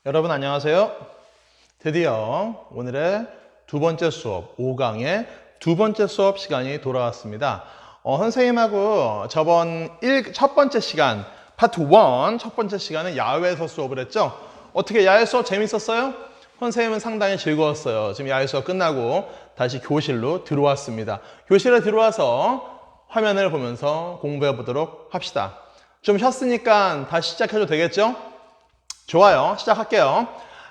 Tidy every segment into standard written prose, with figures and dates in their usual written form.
여러분 안녕하세요. 드디어 오늘의 두 번째 수업, 5강의 두 번째 수업 시간이 돌아왔습니다. 선생님하고 저번 첫 번째 시간, 파트 1 첫 번째 시간은 야외에서 수업을 했죠. 어떻게 야외 수업 재밌었어요? 선생님은 상당히 즐거웠어요. 지금 야외 수업 끝나고 다시 교실로 들어왔습니다. 교실에 들어와서 화면을 보면서 공부해 보도록 합시다. 좀 쉬었으니까 다시 시작해도 되겠죠? 좋아요. 시작할게요.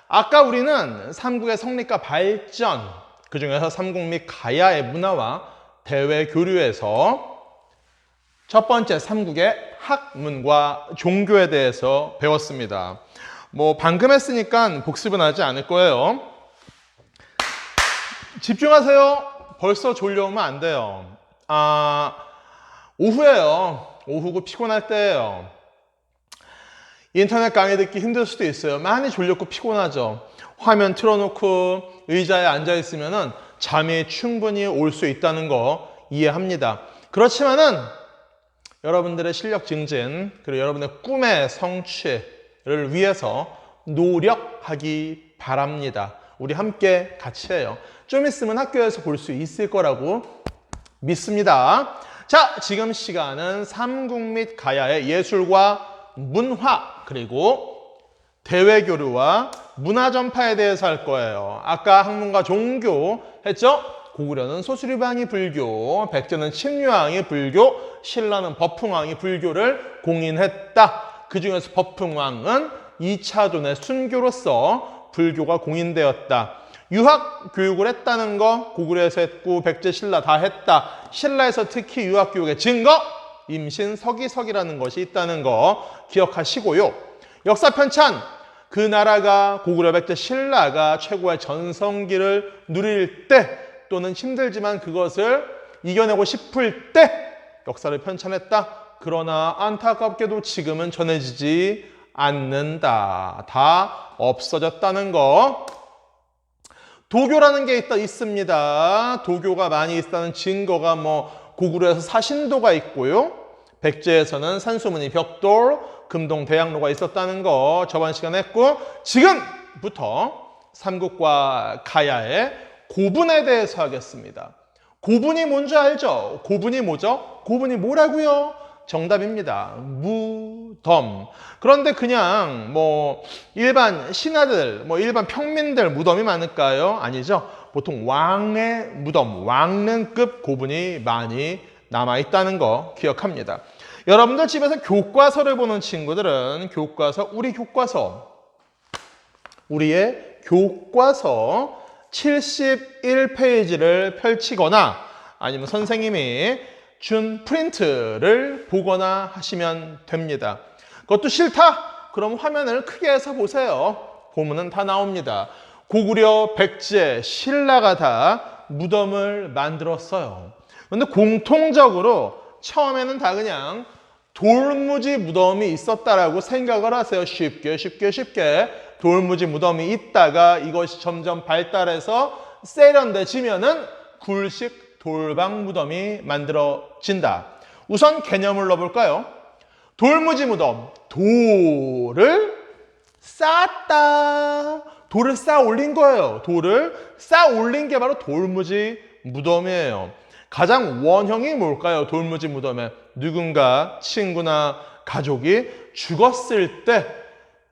아까 우리는 삼국의 성립과 발전, 그 중에서 삼국 및 가야의 문화와 대외 교류에서 첫 번째 삼국의 학문과 종교에 대해서 배웠습니다. 방금 했으니까 복습은 하지 않을 거예요. 집중하세요. 벌써 졸려오면 안 돼요. 오후에요. 오후고 피곤할 때예요. 인터넷 강의 듣기 힘들 수도 있어요. 많이 졸렸고 피곤하죠. 화면 틀어놓고 의자에 앉아있으면 잠이 충분히 올 수 있다는 거 이해합니다. 그렇지만은 여러분들의 실력 증진 그리고 여러분의 꿈의 성취를 위해서 노력하기 바랍니다. 우리 함께 같이 해요. 좀 있으면 학교에서 볼 수 있을 거라고 믿습니다. 자, 지금 시간은 삼국 및 가야의 예술과 문화 그리고 대외교류와 문화 전파에 대해서 할 거예요. 아까 학문과 종교 했죠? 고구려는 소수리방이 불교, 백제는 침류왕이 불교, 신라는 법흥왕이 불교를 공인했다. 그 중에서 법흥왕은 2차존의 순교로서 불교가 공인되었다. 유학 교육을 했다는 거 고구려에서 했고 백제, 신라 다 했다. 신라에서 특히 유학 교육의 증거 임신 서기석이라는 것이 있다는 거 기억하시고요. 역사 편찬, 그 나라가 고구려, 백제, 신라가 최고의 전성기를 누릴 때 또는 힘들지만 그것을 이겨내고 싶을 때 역사를 편찬했다. 그러나 안타깝게도 지금은 전해지지 않는다. 다 없어졌다는 거. 도교라는 게 있습니다. 도교가 많이 있다는 증거가 고구려에서 사신도가 있고요. 백제에서는 산수문이 벽돌, 금동 대학로가 있었다는 거 저번 시간에 했고 지금부터 삼국과 가야의 고분에 대해서 하겠습니다. 고분이 뭔지 알죠? 고분이 뭐죠? 고분이 뭐라고요? 정답입니다. 무덤. 그런데 그냥 일반 신하들, 일반 평민들 무덤이 많을까요? 아니죠. 보통 왕의 무덤, 왕릉급 고분이 많이 남아있다는 거 기억합니다. 여러분들 집에서 교과서를 보는 친구들은 교과서, 우리의 교과서 71페이지를 펼치거나 아니면 선생님이 준 프린트를 보거나 하시면 됩니다. 그것도 싫다? 그럼 화면을 크게 해서 보세요. 보면은 다 나옵니다. 고구려, 백제, 신라가 다 무덤을 만들었어요. 그런데 공통적으로 처음에는 다 그냥 돌무지 무덤이 있었다라고 생각을 하세요. 쉽게 돌무지 무덤이 있다가 이것이 점점 발달해서 세련돼지면은 굴식 돌방 무덤이 만들어진다. 우선 개념을 넣어볼까요? 돌무지 무덤, 돌을 쌓았다. 돌을 쌓아 올린 거예요. 돌을 쌓아 올린 게 바로 돌무지 무덤이에요. 가장 원형이 뭘까요? 돌무지 무덤에 누군가 친구나 가족이 죽었을 때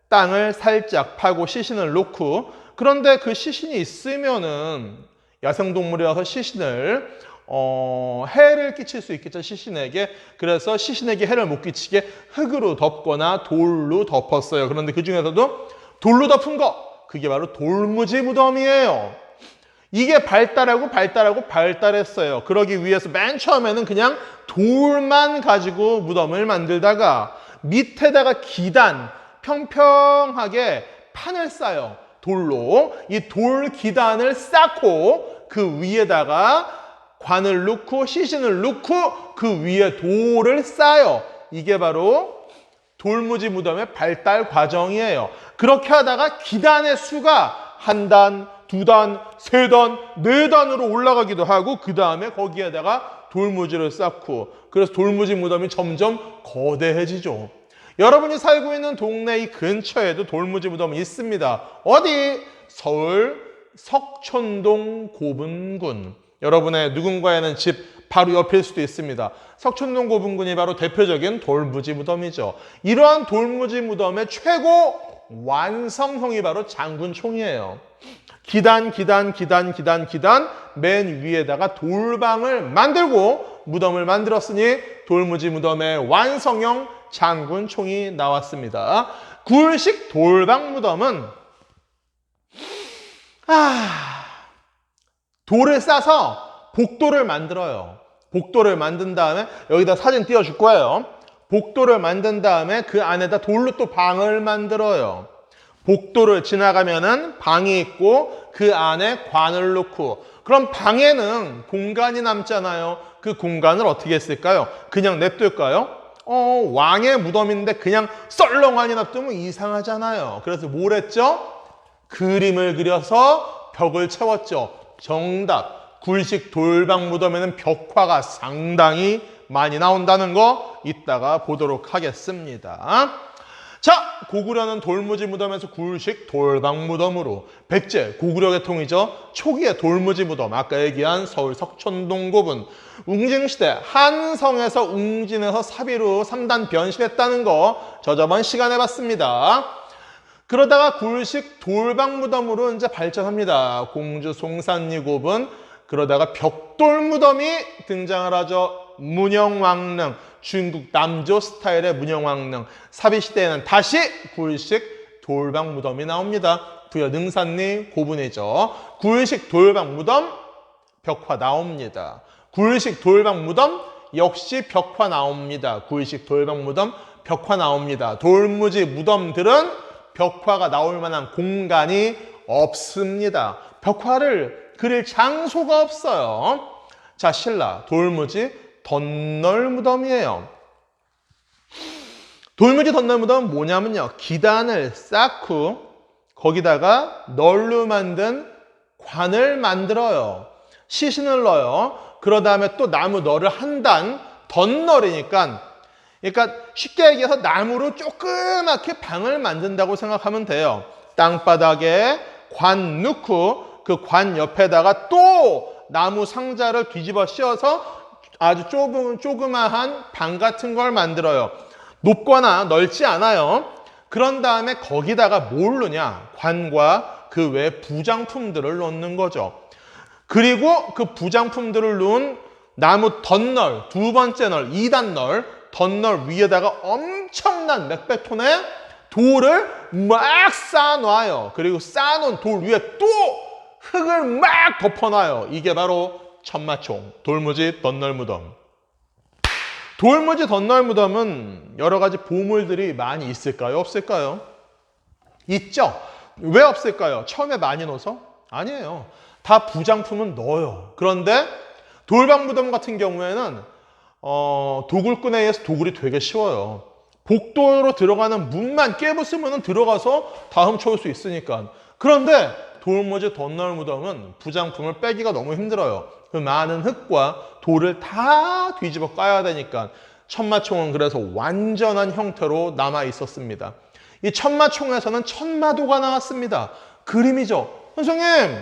땅을 살짝 파고 시신을 놓고 그런데 그 시신이 있으면은 야생동물이라서 시신을 해를 끼칠 수 있겠죠. 시신에게. 그래서 시신에게 해를 못 끼치게 흙으로 덮거나 돌로 덮었어요. 그런데 그 중에서도 돌로 덮은 거 그게 바로 돌무지 무덤이에요. 이게 발달했어요. 그러기 위해서 맨 처음에는 그냥 돌만 가지고 무덤을 만들다가 밑에다가 기단, 평평하게 판을 쌓아요. 돌로. 이 돌 기단을 쌓고 그 위에다가 관을 놓고 시신을 놓고 그 위에 돌을 쌓아요. 이게 바로 돌무지 무덤의 발달 과정이에요. 그렇게 하다가 기단의 수가 1단, 2단, 3단, 4단으로 올라가기도 하고 그 다음에 거기에다가 돌무지를 쌓고 그래서 돌무지 무덤이 점점 거대해지죠. 여러분이 살고 있는 동네 이 근처에도 돌무지 무덤이 있습니다. 어디? 서울 석촌동 고분군. 여러분의 누군가에는 집 바로 옆일 수도 있습니다. 석촌동 고분군이 바로 대표적인 돌무지 무덤이죠. 이러한 돌무지 무덤의 최고 완성형이 바로 장군총이에요. 기단 맨 위에다가 돌방을 만들고 무덤을 만들었으니 돌무지 무덤의 완성형 장군총이 나왔습니다. 굴식 돌방 무덤은 돌을 싸서 복도를 만들어요. 복도를 만든 다음에 여기다 사진 띄워줄 거예요. 복도를 만든 다음에 그 안에다 돌로 또 방을 만들어요. 복도를 지나가면은 방이 있고 그 안에 관을 놓고, 그럼 방에는 공간이 남잖아요. 그 공간을 어떻게 했을까요? 그냥 냅둘까요? 왕의 무덤인데 그냥 썰렁하니 놔두면 이상하잖아요. 그래서 뭘 했죠? 그림을 그려서 벽을 채웠죠. 정답. 굴식 돌방 무덤에는 벽화가 상당히 많이 나온다는 거 이따가 보도록 하겠습니다. 자, 고구려는 돌무지 무덤에서 굴식 돌방 무덤으로, 백제 고구려 계통이죠. 초기의 돌무지 무덤, 아까 얘기한 서울 석촌동 고분, 웅진시대 한성에서 웅진에서 사비로 3단 변신했다는 거 저번 시간에 봤습니다. 그러다가 굴식 돌방 무덤으로 이제 발전합니다. 공주 송산리 고분, 그러다가 벽돌 무덤이 등장을 하죠. 문영왕릉, 중국 남조 스타일의 문영왕릉. 사비시대에는 다시 굴식 돌방 무덤이 나옵니다. 부여 능산리 고분이죠. 굴식 돌방 무덤 벽화 나옵니다. 굴식 돌방 무덤 역시 벽화 나옵니다. 굴식 돌방 무덤 벽화 나옵니다. 돌무지 무덤들은 벽화가 나올 만한 공간이 없습니다. 벽화를 그릴 장소가 없어요. 자, 신라 돌무지 덧널 무덤이에요. 돌무지 덧널 무덤은 뭐냐면요, 기단을 쌓고 거기다가 널로 만든 관을 만들어요. 시신을 넣어요. 그러 다음에 또 나무 널을 한 단, 덧널이니까, 그러니까 쉽게 얘기해서 나무로 조그맣게 방을 만든다고 생각하면 돼요. 땅바닥에 관 넣고 그 관 옆에다가 또 나무 상자를 뒤집어 씌워서 아주 조그마한 방 같은 걸 만들어요. 높거나 넓지 않아요. 그런 다음에 거기다가 뭘 넣냐? 관과 그 외 부장품들을 넣는 거죠. 그리고 그 부장품들을 넣은 나무 덧널, 두 번째 널, 2단 널, 덧널 위에다가 엄청난 몇백 톤의 돌을 막 쌓아놔요. 그리고 쌓아놓은 돌 위에 또 흙을 막 덮어놔요. 이게 바로 천마총, 돌무지 덧널 무덤. 돌무지 덧널 무덤은 여러 가지 보물들이 많이 있을까요? 없을까요? 있죠. 왜 없을까요? 처음에 많이 넣어서? 아니에요. 다 부장품은 넣어요. 그런데 돌방 무덤 같은 경우에는 도굴꾼에 의해서 도굴이 되게 쉬워요. 복도로 들어가는 문만 깨부수면 들어가서 다 훔쳐올 수 있으니까. 그런데 돌무지 덧널 무덤은 부장품을 빼기가 너무 힘들어요. 그 많은 흙과 돌을 다 뒤집어 까야 되니까 천마총은 그래서 완전한 형태로 남아 있었습니다. 이 천마총에서는 천마도가 나왔습니다. 그림이죠. 선생님,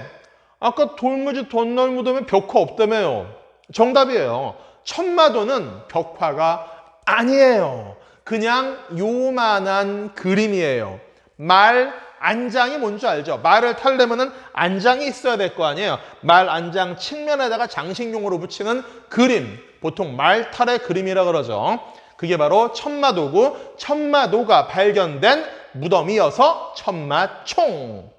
아까 돌무지 덧널 무덤에 벽화 없다며요. 정답이에요. 천마도는 벽화가 아니에요. 그냥 요만한 그림이에요. 말 안장이 뭔지 알죠? 말을 타려면 안장이 있어야 될 거 아니에요. 말 안장 측면에다가 장식용으로 붙이는 그림, 보통 말탈의 그림이라 그러죠. 그게 바로 천마도고, 천마도가 발견된 무덤이어서 천마총.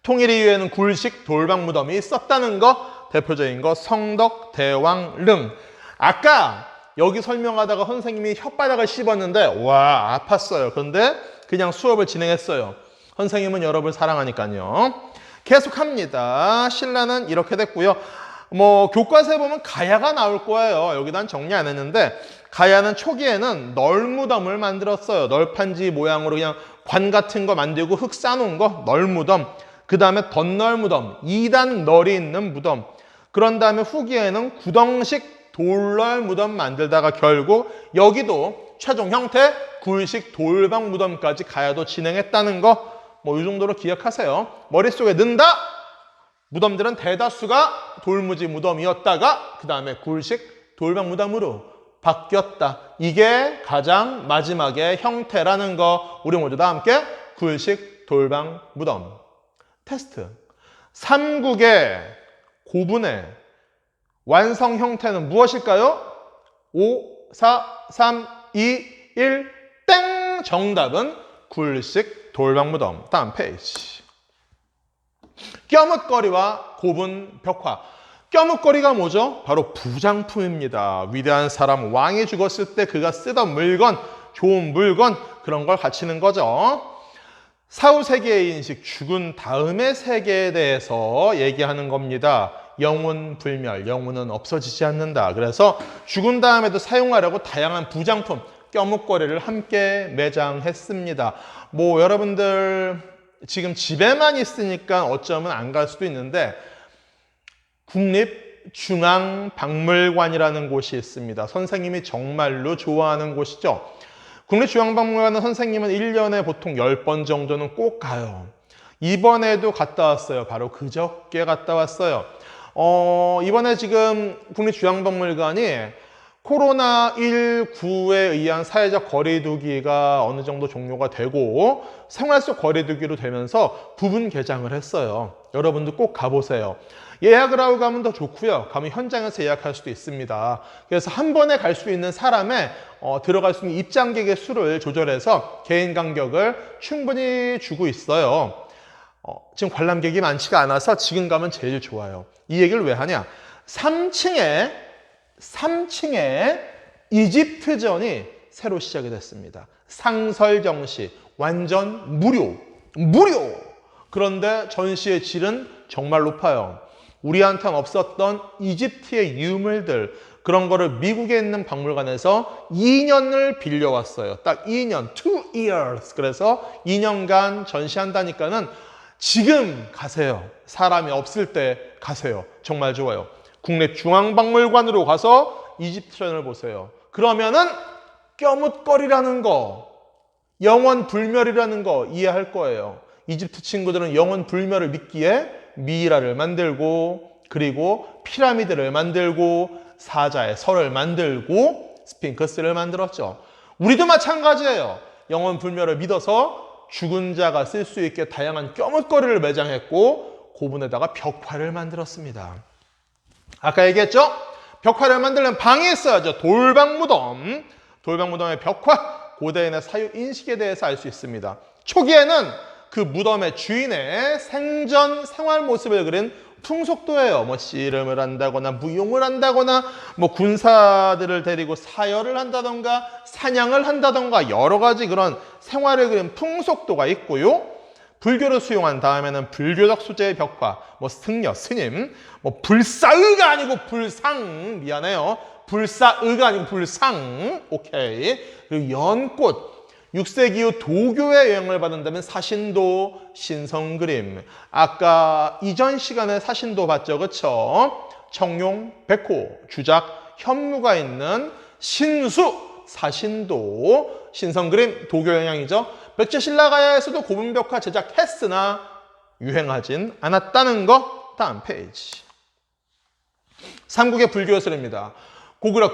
통일 이후에는 굴식 돌방 무덤이 있었다는 거, 대표적인 거 성덕 대왕릉. 아까 여기 설명하다가 선생님이 혓바닥을 씹었는데 와, 아팠어요. 그런데 그냥 수업을 진행했어요. 선생님은 여러분을 사랑하니까요. 계속합니다. 신라는 이렇게 됐고요. 교과서에 보면 가야가 나올 거예요. 여기 난 정리 안 했는데, 가야는 초기에는 널무덤을 만들었어요. 널판지 모양으로 그냥 관 같은 거 만들고 흙 쌓아놓은 거 널무덤. 그 다음에 덧널무덤, 2단 널이 있는 무덤. 그런 다음에 후기에는 구덩식 돌널 무덤 만들다가 결국 여기도 최종 형태 굴식 돌방 무덤까지 가야도 진행했다는 거 뭐 이 정도로 기억하세요. 머릿속에 넣는다. 무덤들은 대다수가 돌무지 무덤이었다가 그 다음에 굴식 돌방 무덤으로 바뀌었다. 이게 가장 마지막의 형태라는 거 우리 모두 다 함께 굴식 돌방 무덤. 테스트. 삼국의 고분의 완성 형태는 무엇일까요? 5, 4, 3, 2, 1, 땡! 정답은 굴식 돌방 무덤. 다음 페이지. 껴뭇거리와 고분 벽화. 껴뭇거리가 뭐죠? 바로 부장품입니다. 위대한 사람, 왕이 죽었을 때 그가 쓰던 물건, 좋은 물건, 그런 걸 갖추는 거죠. 사후 세계의 인식, 죽은 다음의 세계에 대해서 얘기하는 겁니다. 영혼 불멸, 영혼은 없어지지 않는다. 그래서 죽은 다음에도 사용하려고 다양한 부장품, 껴뭇거리를 함께 매장했습니다. 뭐 여러분들 지금 집에만 있으니까 어쩌면 안 갈 수도 있는데 국립중앙박물관이라는 곳이 있습니다. 선생님이 정말로 좋아하는 곳이죠. 국립중앙박물관은 선생님은 1년에 보통 10번 정도는 꼭 가요. 이번에도 갔다 왔어요. 바로 그저께 갔다 왔어요. 이번에 지금 국립중앙박물관이 코로나19에 의한 사회적 거리두기가 어느 정도 종료가 되고 생활 속 거리두기로 되면서 부분 개장을 했어요. 여러분도 꼭 가보세요. 예약을 하고 가면 더 좋고요. 가면 현장에서 예약할 수도 있습니다. 그래서 한 번에 갈 수 있는 사람의 들어갈 수 있는 입장객의 수를 조절해서 개인 간격을 충분히 주고 있어요. 지금 관람객이 많지가 않아서 지금 가면 제일 좋아요. 이 얘기를 왜 하냐? 3층에 이집트전이 새로 시작이 됐습니다. 상설정시 완전 무료. 그런데 전시의 질은 정말 높아요. 우리한테는 없었던 이집트의 유물들, 그런 거를 미국에 있는 박물관에서 2년을 빌려왔어요. 딱 2년, 2 years. 그래서 2년간 전시한다니까는 지금 가세요. 사람이 없을 때 가세요. 정말 좋아요. 국립중앙박물관으로 가서 이집트전을 보세요. 그러면은 껴뭇거리라는 거, 영원 불멸이라는 거 이해할 거예요. 이집트 친구들은 영원 불멸을 믿기에 미이라를 만들고 그리고 피라미드를 만들고 사자의 설을 만들고 스핑크스를 만들었죠. 우리도 마찬가지예요. 영원 불멸을 믿어서 죽은 자가 쓸 수 있게 다양한 껴뭇거리를 매장했고 고분에다가 벽화를 만들었습니다. 아까 얘기했죠? 벽화를 만들려면 방이 있어야죠. 돌방무덤. 돌방무덤의 벽화, 고대인의 사유 인식에 대해서 알 수 있습니다. 초기에는 그 무덤의 주인의 생전 생활 모습을 그린 풍속도예요. 뭐 씨름을 한다거나 무용을 한다거나 뭐 군사들을 데리고 사열을 한다던가 사냥을 한다던가 여러 가지 그런 생활을 그린 풍속도가 있고요. 불교를 수용한 다음에는 불교적 소재의 벽화, 뭐 승려, 스님, 뭐 불사의가 아니고 불상, 미안해요. 불사의가 아니고 불상, 오케이. 그리고 연꽃, 6세기 이후 도교의 영향을 받는다면 사신도, 신성그림. 아까 이전 시간에 사신도 봤죠, 그쵸? 청룡, 백호, 주작, 현무가 있는 신수, 사신도, 신성그림, 도교 영향이죠. 백제신라가야에서도 고분벽화 제작했으나 유행하진 않았다는 거. 다음 페이지. 삼국의 불교 예술입니다. 고구려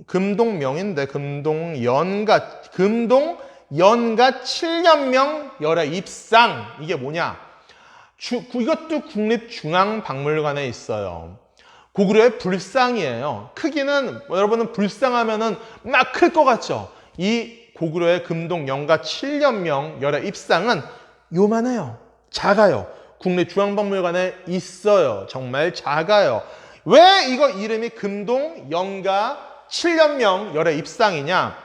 금동명인데 금동연가 7년명 열애 입상. 이게 뭐냐? 이것도 국립중앙박물관에 있어요. 고구려의 불상이에요. 크기는 여러분은 불상하면은 막 클 것 같죠? 이 고구려의 금동연가 7년명 열애 입상은 요만해요. 작아요. 국립중앙박물관에 있어요. 정말 작아요. 왜 이거 이름이 금동연가 7년명 열애 입상이냐?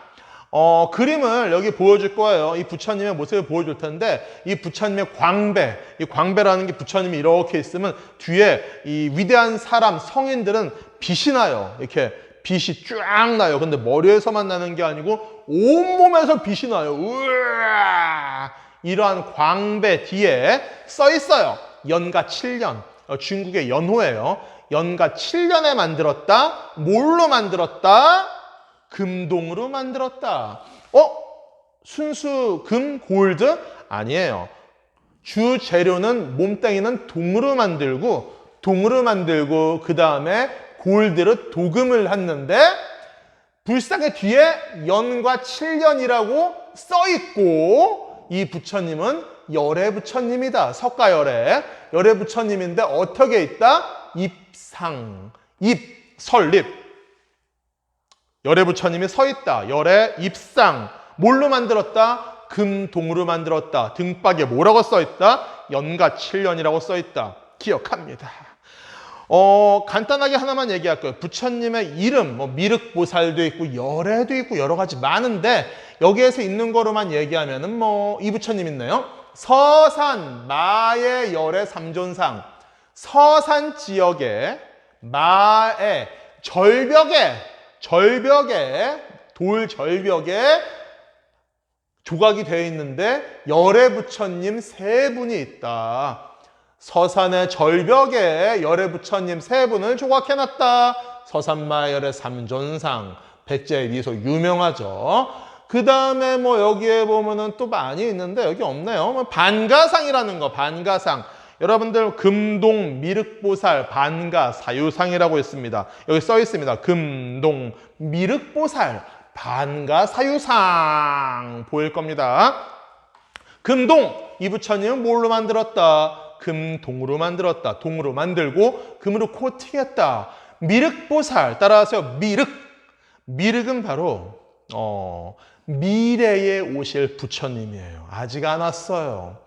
그림을 여기 보여줄 거예요. 이 부처님의 모습을 보여줄 텐데 이 부처님의 광배, 이 광배라는 게 부처님이 이렇게 있으면 뒤에 이 위대한 사람, 성인들은 빛이 나요. 이렇게 빛이 쫙 나요. 근데 머리에서만 나는 게 아니고 온몸에서 빛이 나요. 우와! 이러한 광배 뒤에 써 있어요. 연가 7년. 중국의 연호예요. 연가 7년에 만들었다. 뭘로 만들었다? 금동으로 만들었다. 순수 금, 골드? 아니에요. 주 재료는 몸뚱이는 동으로 만들고 그 다음에 골드로 도금을 했는데 불상의 뒤에 연과 7년이라고 써있고 이 부처님은 열애 부처님이다. 석가열애. 열애 부처님인데 어떻게 있다? 입상. 설립. 열애 부처님이 서있다. 열애 입상. 뭘로 만들었다? 금동으로 만들었다. 등박에 뭐라고 써있다? 연가 7년이라고 써있다. 기억합니다. 간단하게 하나만 얘기할 거예요. 부처님의 이름, 미륵보살도 있고 열애도 있고 여러 가지 많은데 여기에서 있는 거로만 얘기하면은 이 부처님 있네요. 서산 마의 열애 삼존상. 서산 지역에 마의 절벽에 돌 절벽에 조각이 되어 있는데 열애 부처님 세 분이 있다. 서산의 절벽에 열애 부처님 세 분을 조각해놨다. 서산마의 열애 삼존상, 백제의 미소 유명하죠. 그 다음에 여기에 보면은 또 많이 있는데 여기 없네요. 반가상이라는 거, 반가상. 여러분들 금동 미륵보살 반가 사유상이라고 있습니다. 여기 써 있습니다. 금동 미륵보살 반가 사유상 보일 겁니다. 금동 이 부처님은 뭘로 만들었다? 금동으로 만들었다. 동으로 만들고 금으로 코팅했다. 미륵보살 따라서 미륵은 바로 미래에 오실 부처님이에요. 아직 안 왔어요.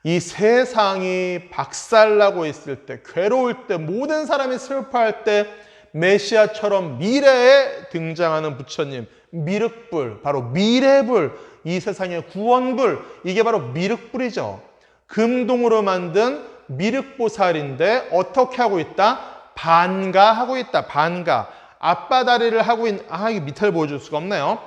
이 세상이 박살나고 있을 때, 괴로울 때, 모든 사람이 슬퍼할 때 메시아처럼 미래에 등장하는 부처님, 미륵불, 바로 미래불, 이 세상의 구원불, 이게 바로 미륵불이죠. 금동으로 만든 미륵보살인데 어떻게 하고 있다? 반가하고 있다. 반가. 앞바다리를 하고 있는, 이게 밑을 보여줄 수가 없네요.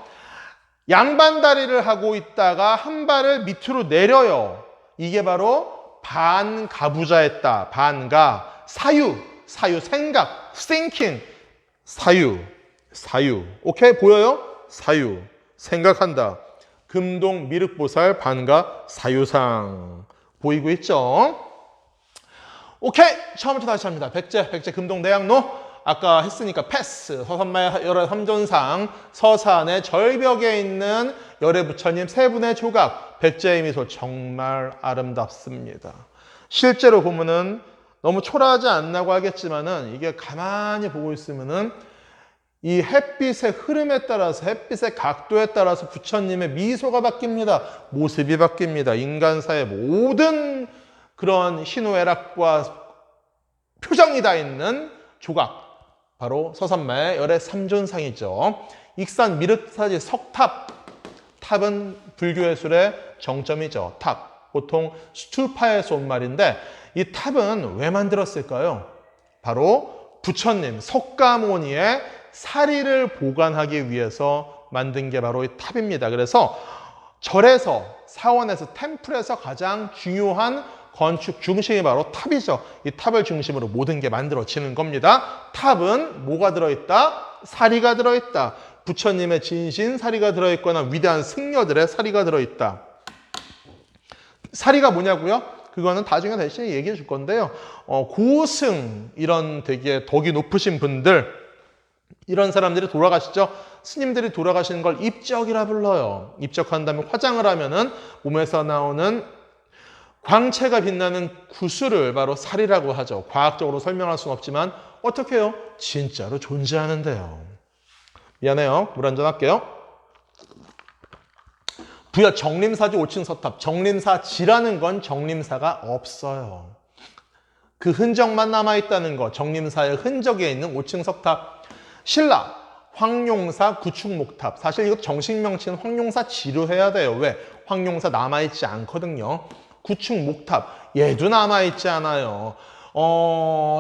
양반다리를 하고 있다가 한 발을 밑으로 내려요. 이게 바로 반가부자였다. 반가. 사유, 생각, thinking. 사유. 오케이? 보여요? 사유. 생각한다. 금동 미륵보살 반가 사유상. 보이고 있죠? 오케이. 처음부터 다시 합니다. 백제 금동 내양로. 아까 했으니까 패스. 서산마의 열애 삼존상. 서산의 절벽에 있는 열애 부처님 세 분의 조각. 백제의 미소 정말 아름답습니다. 실제로 보면은 너무 초라하지 않나고 하겠지만은 이게 가만히 보고 있으면은 이 햇빛의 흐름에 따라서, 햇빛의 각도에 따라서 부처님의 미소가 바뀝니다. 모습이 바뀝니다. 인간사의 모든 그런 희노애락과 표정이 다 있는 조각. 바로 서산마의 열애 삼존상이죠. 익산 미륵사지 석탑. 탑은 불교예술의 정점이죠. 탑. 보통 스투파에서 온 말인데 이 탑은 왜 만들었을까요? 바로 부처님 석가모니의 사리를 보관하기 위해서 만든 게 바로 이 탑입니다. 그래서 절에서, 사원에서, 템플에서 가장 중요한 건축 중심이 바로 탑이죠. 이 탑을 중심으로 모든 게 만들어지는 겁니다. 탑은 뭐가 들어있다? 사리가 들어있다. 부처님의 진신 사리가 들어있거나 위대한 승려들의 사리가 들어있다. 사리가 뭐냐고요? 그거는 나중에 다시 얘기해 줄 건데요. 고승, 이런 되게 덕이 높으신 분들, 이런 사람들이 돌아가시죠. 스님들이 돌아가시는 걸 입적이라 불러요. 입적한 다음에 화장을 하면은 몸에서 나오는 광채가 빛나는 구슬을 바로 살이라고 하죠. 과학적으로 설명할 수는 없지만 어떻게 해요? 진짜로 존재하는데요. 미안해요. 물 한잔 할게요. 부여 정림사지 5층 서탑. 정림사지라는 건 정림사가 없어요. 그 흔적만 남아있다는 거. 정림사의 흔적에 있는 5층 석탑. 신라 황룡사 구축목탑. 사실 이거 정식 명칭은 황룡사 지로 해야 돼요. 왜? 황룡사 남아있지 않거든요. 구축목탑. 얘도 남아있지 않아요.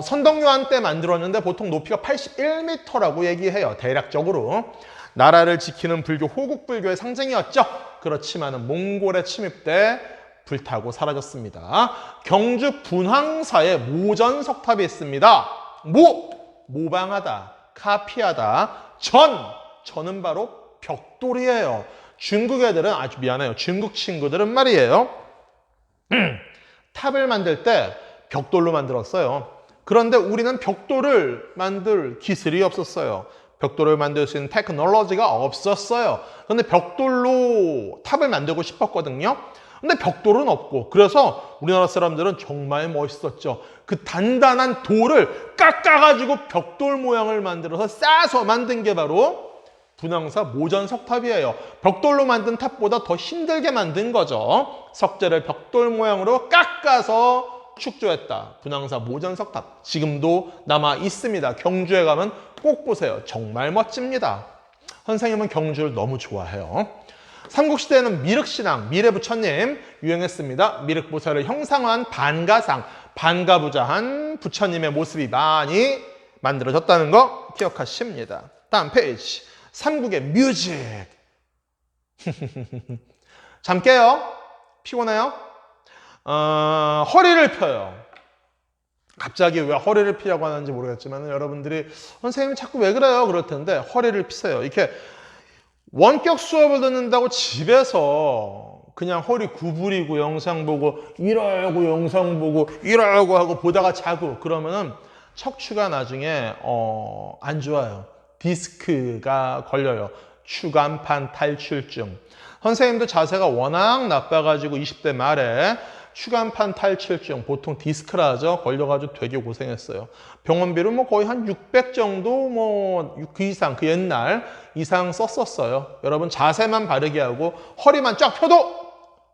선덕요한 때 만들었는데 보통 높이가 81m라고 얘기해요. 대략적으로. 나라를 지키는 불교, 호국불교의 상징이었죠. 그렇지만 몽골의 침입 때 불타고 사라졌습니다. 경주 분황사에 모전석탑이 있습니다. 모방하다, 카피하다. 전은 바로 벽돌이에요. 중국 애들은 아주 미안해요. 중국 친구들은 말이에요. 탑을 만들 때 벽돌로 만들었어요. 그런데 우리는 벽돌을 만들 기술이 없었어요. 벽돌을 만들 수 있는 테크놀로지가 없었어요. 그런데 벽돌로 탑을 만들고 싶었거든요. 근데 벽돌은 없고, 그래서 우리나라 사람들은 정말 멋있었죠. 그 단단한 돌을 깎아가지고 벽돌 모양을 만들어서 싸서 만든 게 바로 분황사 모전석탑이에요. 벽돌로 만든 탑보다 더 힘들게 만든 거죠. 석재를 벽돌 모양으로 깎아서 축조했다. 분황사 모전석탑. 지금도 남아 있습니다. 경주에 가면 꼭 보세요. 정말 멋집니다. 선생님은 경주를 너무 좋아해요. 삼국시대에는 미륵신앙, 미래부처님 유행했습니다. 미륵보살을 형상화한 반가상, 반가부자한 부처님의 모습이 많이 만들어졌다는 거 기억하십니다. 다음 페이지. 삼국의 뮤직. 잠 깨요? 피곤해요? 허리를 펴요. 갑자기 왜 허리를 피라고 하는지 모르겠지만 여러분들이 선생님 자꾸 왜 그래요? 그럴 텐데 허리를 피세요. 이렇게 원격 수업을 듣는다고 집에서 그냥 허리 구부리고 영상 보고 이러고 영상 보고 이러고 하고 보다가 자고 그러면은 척추가 나중에 안 좋아요. 디스크가 걸려요. 추간판 탈출증. 선생님도 자세가 워낙 나빠가지고 20대 말에 추간판 탈출증, 보통 디스크라 하죠. 걸려가지고 되게 고생했어요. 병원비를 뭐 거의 한 600 정도 그 이상, 그 옛날 이상 썼었어요. 여러분 자세만 바르게 하고 허리만 쫙 펴도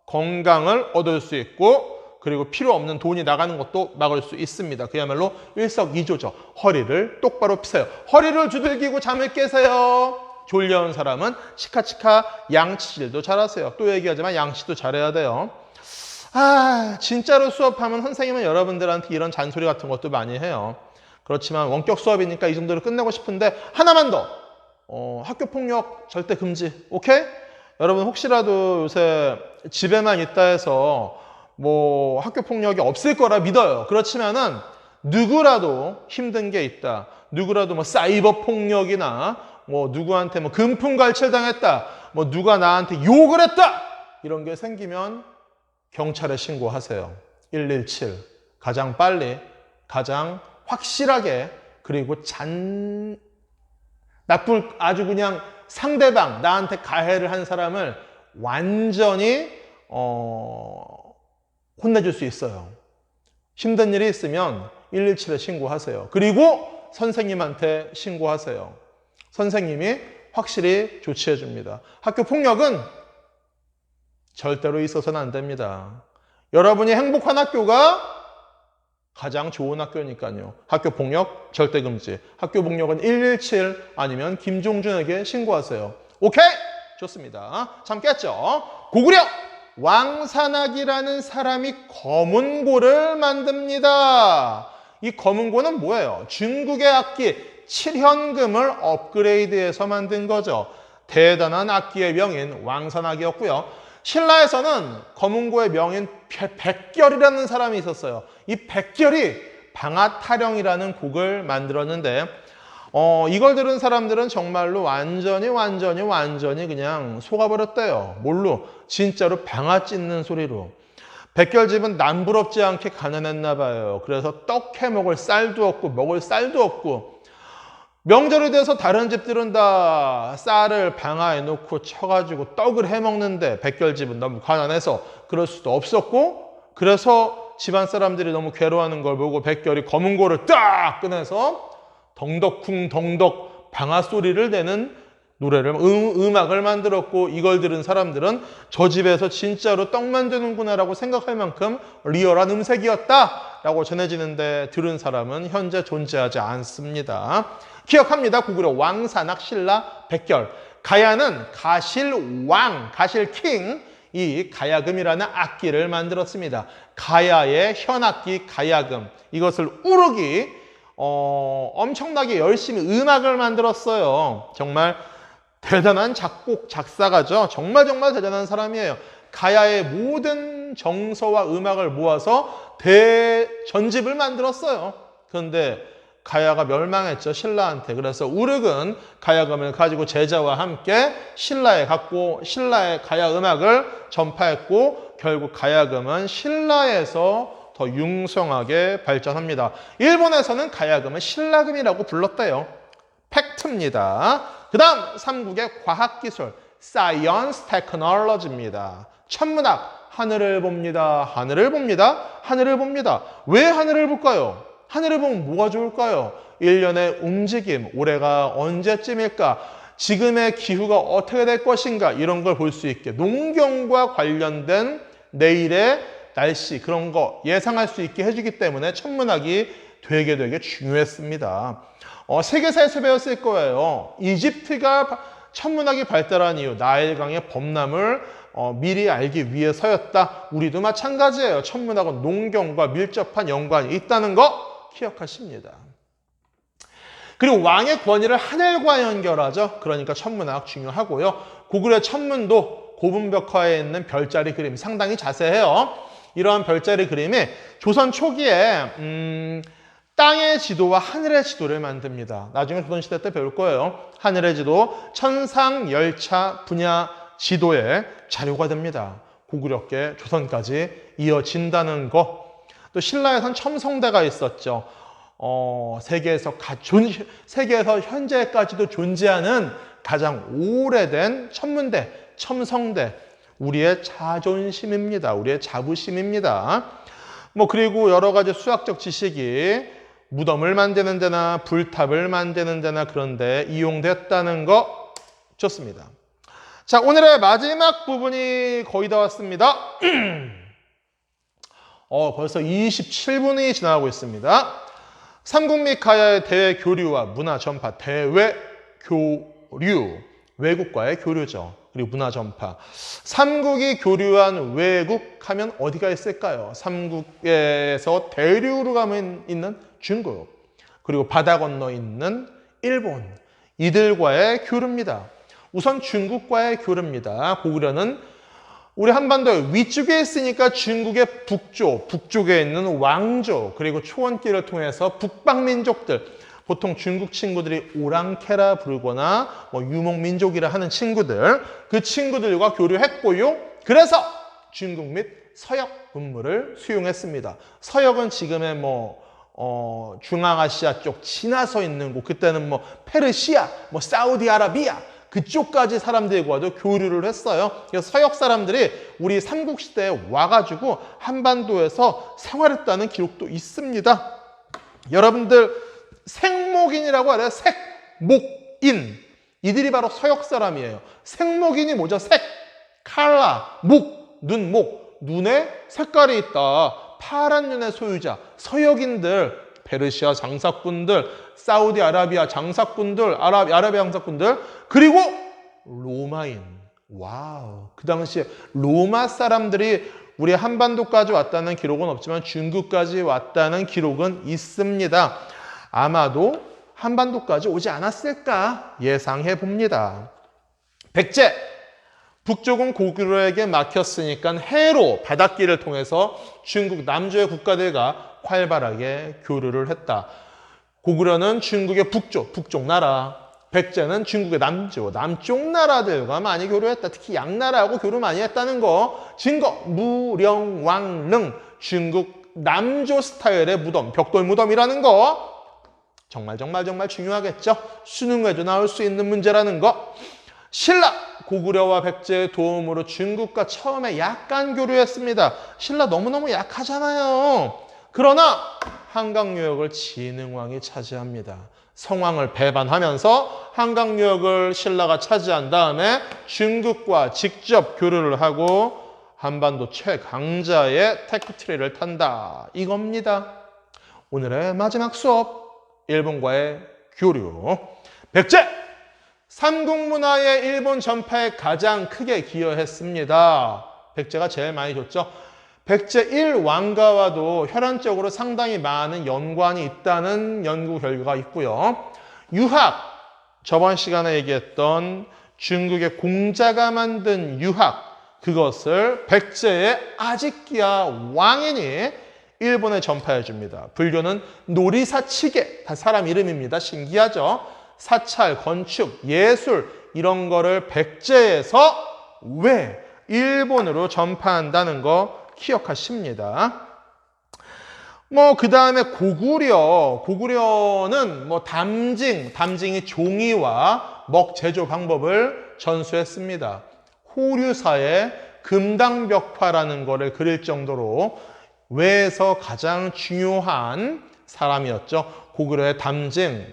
건강을 얻을 수 있고 그리고 필요 없는 돈이 나가는 것도 막을 수 있습니다. 그야말로 일석이조죠. 허리를 똑바로 펴세요. 허리를 두들기고 잠을 깨세요. 졸려온 사람은 치카치카 양치질도 잘하세요. 또 얘기하지만 양치도 잘해야 돼요. 진짜로 수업하면 선생님은 여러분들한테 이런 잔소리 같은 것도 많이 해요. 그렇지만 원격 수업이니까 이 정도로 끝내고 싶은데 하나만 더. 학교 폭력 절대 금지. 오케이? 여러분 혹시라도 요새 집에만 있다 해서 뭐 학교 폭력이 없을 거라 믿어요. 그렇지만은 누구라도 힘든 게 있다. 누구라도 뭐 사이버 폭력이나 뭐 누구한테 뭐 금품갈취당했다. 뭐 누가 나한테 욕을 했다. 이런 게 생기면 경찰에 신고하세요. 117. 가장 빨리, 가장 확실하게, 그리고 아주 그냥 상대방, 나한테 가해를 한 사람을 완전히 혼내줄 수 있어요. 힘든 일이 있으면 117에 신고하세요. 그리고 선생님한테 신고하세요. 선생님이 확실히 조치해 줍니다. 학교 폭력은 절대로 있어서는 안 됩니다. 여러분이 행복한 학교가 가장 좋은 학교니까요. 학교 폭력 절대 금지. 학교 폭력은 117 아니면 김종준에게 신고하세요. 오케이? 좋습니다. 참 깼죠? 고구려 왕산악이라는 사람이 검은고를 만듭니다. 이 검은고는 뭐예요? 중국의 악기 7현금을 업그레이드해서 만든 거죠. 대단한 악기의 명인 왕산악이었고요. 신라에서는 검은고의 명인 백결이라는 사람이 있었어요. 이 백결이 방아타령이라는 곡을 만들었는데 이걸 들은 사람들은 정말로 완전히 그냥 속아버렸대요. 뭘로? 진짜로 방아 찢는 소리로. 백결집은 남부럽지 않게 가난했나 봐요. 그래서 떡 해먹을 쌀도 없고 먹을 쌀도 없고 명절이 돼서 다른 집들은 다 쌀을 방아에 놓고 쳐가지고 떡을 해먹는데 백결집은 너무 가난해서 그럴 수도 없었고 그래서 집안 사람들이 너무 괴로워하는 걸 보고 백결이 검은고를 딱 꺼내서 덩덕쿵 덩덕 방아 소리를 내는 노래를 음악을 만들었고 이걸 들은 사람들은 저 집에서 진짜로 떡 만드는구나 라고 생각할 만큼 리얼한 음색이었다라고 전해지는데 들은 사람은 현재 존재하지 않습니다. 기억합니다. 고구려 왕산악 신라 백결. 가야는 가실왕, 가실킹 이 가야금이라는 악기를 만들었습니다. 가야의 현악기 가야금. 이것을 우르기 엄청나게 열심히 음악을 만들었어요. 정말 대단한 작곡, 작사가죠. 정말 대단한 사람이에요. 가야의 모든 정서와 음악을 모아서 대전집을 만들었어요. 그런데 가야가 멸망했죠. 신라한테. 그래서 우르은 가야금을 가지고 제자와 함께 신라에 갔고 신라의 가야 음악을 전파했고 결국 가야금은 신라에서 더 융성하게 발전합니다. 일본에서는 가야금은 신라금이라고 불렀대요. 팩트입니다. 그 다음 삼국의 과학기술 Science Technology입니다. 천문학 하늘을 봅니다. 하늘을 봅니다. 하늘을 봅니다. 왜 하늘을 볼까요? 하늘을 보면 뭐가 좋을까요? 1년의 움직임, 올해가 언제쯤일까? 지금의 기후가 어떻게 될 것인가? 이런 걸 볼 수 있게 농경과 관련된 내일의 날씨 그런 거 예상할 수 있게 해주기 때문에 천문학이 되게 중요했습니다. 세계사에서 배웠을 거예요. 이집트가 천문학이 발달한 이유, 나일강의 범람을 미리 알기 위해서였다. 우리도 마찬가지예요. 천문학은 농경과 밀접한 연관이 있다는 거 기억하십니다. 그리고 왕의 권위를 하늘과 연결하죠. 그러니까 천문학 중요하고요. 고구려 천문도 고분벽화에 있는 별자리 그림 상당히 자세해요. 이러한 별자리 그림이 조선 초기에 땅의 지도와 하늘의 지도를 만듭니다. 나중에 조선시대 때 배울 거예요. 하늘의 지도, 천상 열차 분야 지도의 자료가 됩니다. 고구려께 조선까지 이어진다는 거. 또 신라에선 첨성대가 있었죠. 세계에서 현재까지도 존재하는 가장 오래된 천문대, 첨성대. 우리의 자존심입니다. 우리의 자부심입니다. 그리고 여러 가지 수학적 지식이 무덤을 만드는 데나 불탑을 만드는 데나 그런 데 이용됐다는 거 좋습니다. 자, 오늘의 마지막 부분이 거의 다 왔습니다. 벌써 27분이 지나가고 있습니다. 삼국 및 가야의 대외 교류와 문화 전파, 대외 교류, 외국과의 교류죠. 그리고 문화 전파. 삼국이 교류한 외국 하면 어디가 있을까요? 삼국에서 대륙으로 가면 있는 중국, 그리고 바다 건너 있는 일본, 이들과의 교류입니다. 우선 중국과의 교류입니다. 고구려는 우리 한반도의 위쪽에 있으니까 중국의 북쪽에 있는 왕조, 그리고 초원길을 통해서 북방민족들, 보통 중국 친구들이 오랑캐라 부르거나 유목민족이라 하는 친구들, 그 친구들과 교류했고요. 그래서 중국 및 서역 문물을 수용했습니다. 서역은 지금의 중앙아시아 쪽 지나서 있는 곳, 그때는 페르시아, 사우디아라비아, 그쪽까지 사람들과도 교류를 했어요. 그래서 서역 사람들이 우리 삼국시대에 와가지고 한반도에서 생활했다는 기록도 있습니다. 여러분들 색목인이라고 알아요? 색목인. 이들이 바로 서역 사람이에요. 색목인이 뭐죠? 색, 칼라, 목, 눈목. 눈에 색깔이 있다. 파란 눈의 소유자, 서역인들, 페르시아 장사꾼들, 사우디아라비아 장사꾼들, 아라비아 장사꾼들, 그리고 로마인. 와우. 그 당시에 로마 사람들이 우리 한반도까지 왔다는 기록은 없지만 중국까지 왔다는 기록은 있습니다. 아마도 한반도까지 오지 않았을까 예상해 봅니다. 백제. 북쪽은 고구려에게 막혔으니까 해로 바닷길을 통해서 중국 남조의 국가들과 활발하게 교류를 했다. 고구려는 중국의 북쪽 나라, 백제는 중국의 남쪽 나라들과 많이 교류했다. 특히 양나라하고 교류 많이 했다는 거. 증거, 무령왕릉, 중국 남조 스타일의 무덤, 벽돌 무덤이라는 거. 정말 중요하겠죠. 수능에도 나올 수 있는 문제라는 거. 신라, 고구려와 백제의 도움으로 중국과 처음에 약간 교류했습니다. 신라 너무너무 약하잖아요. 그러나 한강유역을 진흥왕이 차지합니다. 성왕을 배반하면서 한강유역을 신라가 차지한 다음에 중국과 직접 교류를 하고 한반도 최강자의 테크트리를 탄다. 이겁니다. 오늘의 마지막 수업, 일본과의 교류. 백제! 삼국문화의 일본 전파에 가장 크게 기여했습니다. 백제가 제일 많이 줬죠. 백제 1왕가와도 혈연적으로 상당히 많은 연관이 있다는 연구 결과가 있고요. 유학, 저번 시간에 얘기했던 중국의 공자가 만든 유학, 그것을 백제의 아직기야 왕인이 일본에 전파해 줍니다. 불교는 놀이사치계, 다 사람 이름입니다. 신기하죠? 사찰, 건축, 예술 이런 거를 백제에서 왜 일본으로 전파한다는 거 기억하십니다. 그 다음에 고구려는 담징이 종이와 먹 제조 방법을 전수했습니다. 호류사의 금당벽화라는 거를 그릴 정도로 외에서 가장 중요한 사람이었죠. 고구려의 담징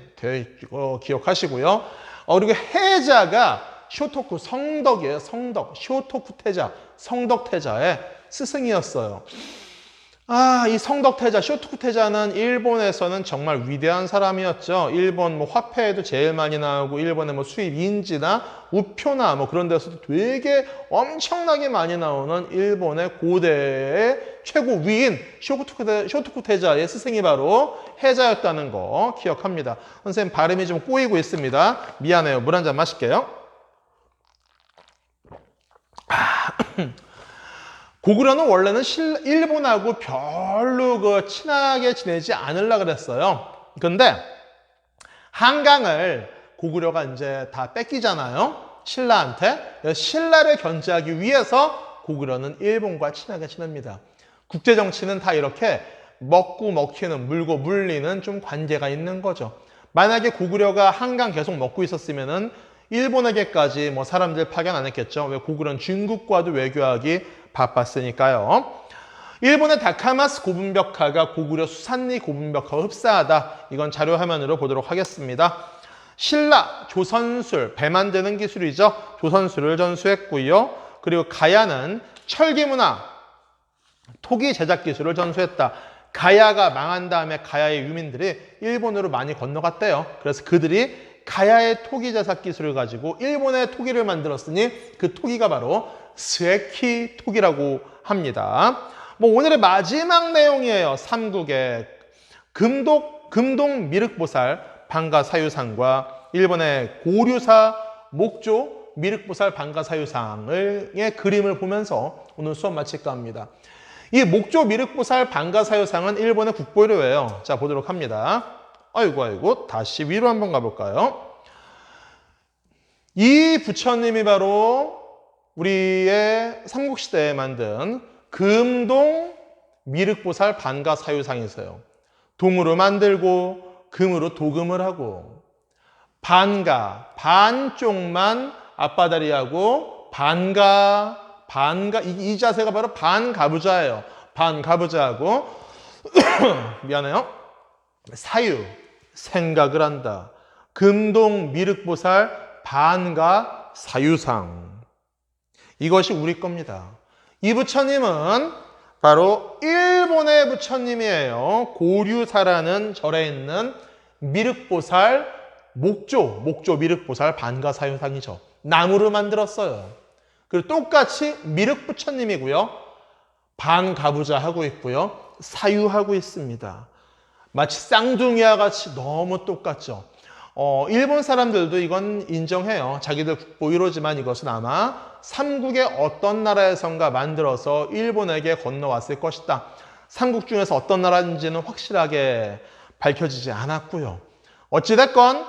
기억하시고요. 그리고 해자가 쇼토쿠 성덕이에요. 성덕, 쇼토쿠 태자, 성덕 태자의 스승이었어요. 이 성덕 태자, 쇼토쿠 태자는 일본에서는 정말 위대한 사람이었죠. 일본 화폐에도 제일 많이 나오고 일본의 수입 인지나 우표나 그런 데서도 되게 엄청나게 많이 나오는 일본의 고대의 최고 위인 쇼토쿠 태자의 스승이 바로 해자였다는 거 기억합니다. 선생님 발음이 좀 꼬이고 있습니다. 미안해요. 물 한 잔 마실게요. 고구려는 원래는 일본하고 별로 친하게 지내지 않으려고 그랬어요. 근데 한강을 고구려가 이제 다 뺏기잖아요. 신라한테. 신라를 견제하기 위해서 고구려는 일본과 친하게 지냅니다. 국제정치는 다 이렇게 먹고 먹히는, 물고 물리는 좀 관계가 있는 거죠. 만약에 고구려가 한강 계속 먹고 있었으면은 일본에게까지 사람들 파견 안 했겠죠. 왜 고구려는 중국과도 외교하기 바빴으니까요. 일본의 다카마스 고분벽화가 고구려 수산리 고분벽화와 흡사하다. 이건 자료 화면으로 보도록 하겠습니다. 신라, 조선술, 배 만드는 기술이죠. 조선술을 전수했고요. 그리고 가야는 철기문화, 토기 제작 기술을 전수했다. 가야가 망한 다음에 가야의 유민들이 일본으로 많이 건너갔대요. 그래서 그들이 가야의 토기 제작 기술을 가지고 일본의 토기를 만들었으니 그 토기가 바로 스에키 토기라고 합니다. 오늘의 마지막 내용이에요. 삼국의 금동 미륵보살 방가사유상과 일본의 고류사 목조 미륵보살 방가사유상의 그림을 보면서 오늘 수업 마칠까 합니다. 이 목조 미륵보살 방가사유상은 일본의 국보료예요. 자, 보도록 합니다. 아이고 다시 위로 한번 가볼까요? 이 부처님이 바로 우리의 삼국시대에 만든 금동 미륵보살 반가사유상이세요. 동으로 만들고 금으로 도금을 하고 반쪽만 앞바다리하고 이 자세가 바로 반가부좌예요. 반가부좌하고 미안해요. 사유, 생각을 한다. 금동 미륵보살 반가사유상. 이것이 우리 겁니다. 이 부처님은 바로 일본의 부처님이에요. 고류사라는 절에 있는 미륵보살 목조 미륵보살 반가사유상이죠. 나무로 만들었어요. 그리고 똑같이 미륵 부처님이고요. 반가부좌 하고 있고요. 사유하고 있습니다. 마치 쌍둥이와 같이 너무 똑같죠. 일본 사람들도 이건 인정해요. 자기들 국보 1호지만 이것은 아마 삼국의 어떤 나라에선가 만들어서 일본에게 건너왔을 것이다. 삼국 중에서 어떤 나라인지는 확실하게 밝혀지지 않았고요. 어찌됐건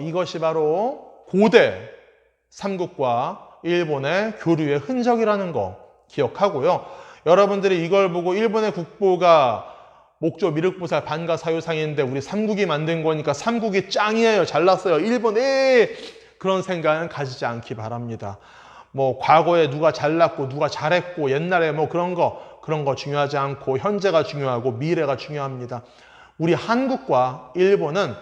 이것이 바로 고대 삼국과 일본의 교류의 흔적이라는 거 기억하고요. 여러분들이 이걸 보고 일본의 국보가 목조 미륵보살 반가사유상인데 우리 삼국이 만든 거니까 삼국이 짱이에요. 잘났어요. 일본에 그런 생각은 가지지 않기 바랍니다. 과거에 누가 잘났고 누가 잘했고 옛날에 그런 거 중요하지 않고 현재가 중요하고 미래가 중요합니다. 우리 한국과 일본은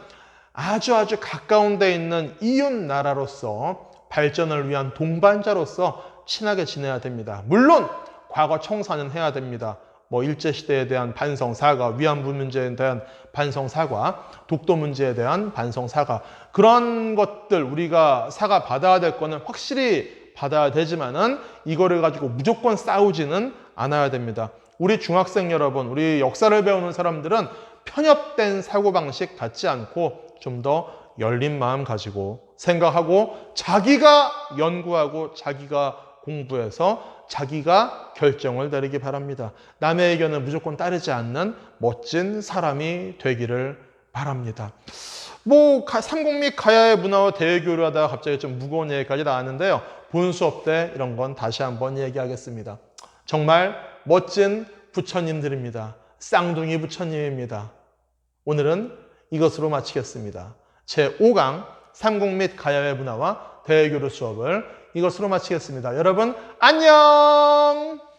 아주 가까운 데 있는 이웃 나라로서 발전을 위한 동반자로서 친하게 지내야 됩니다. 물론 과거 청산은 해야 됩니다. 일제시대에 대한 반성사과, 위안부 문제에 대한 반성사과, 독도 문제에 대한 반성사과, 그런 것들 우리가 사과 받아야 될 거는 확실히 받아야 되지만은 이거를 가지고 무조건 싸우지는 않아야 됩니다. 우리 중학생 여러분, 우리 역사를 배우는 사람들은 편협된 사고방식 갖지 않고 좀 더 열린 마음 가지고 생각하고 자기가 연구하고 자기가 공부해서 자기가 결정을 내리기 바랍니다. 남의 의견을 무조건 따르지 않는 멋진 사람이 되기를 바랍니다. 삼국 및 가야의 문화와 대외교류를 하다가 갑자기 좀 무거운 얘기까지 나왔는데요. 본 수업 때 이런 건 다시 한번 얘기하겠습니다. 정말 멋진 부처님들입니다. 쌍둥이 부처님입니다. 오늘은 이것으로 마치겠습니다. 제5강 삼국 및 가야의 문화와 대외교류 수업을 이것으로 마치겠습니다. 여러분 안녕!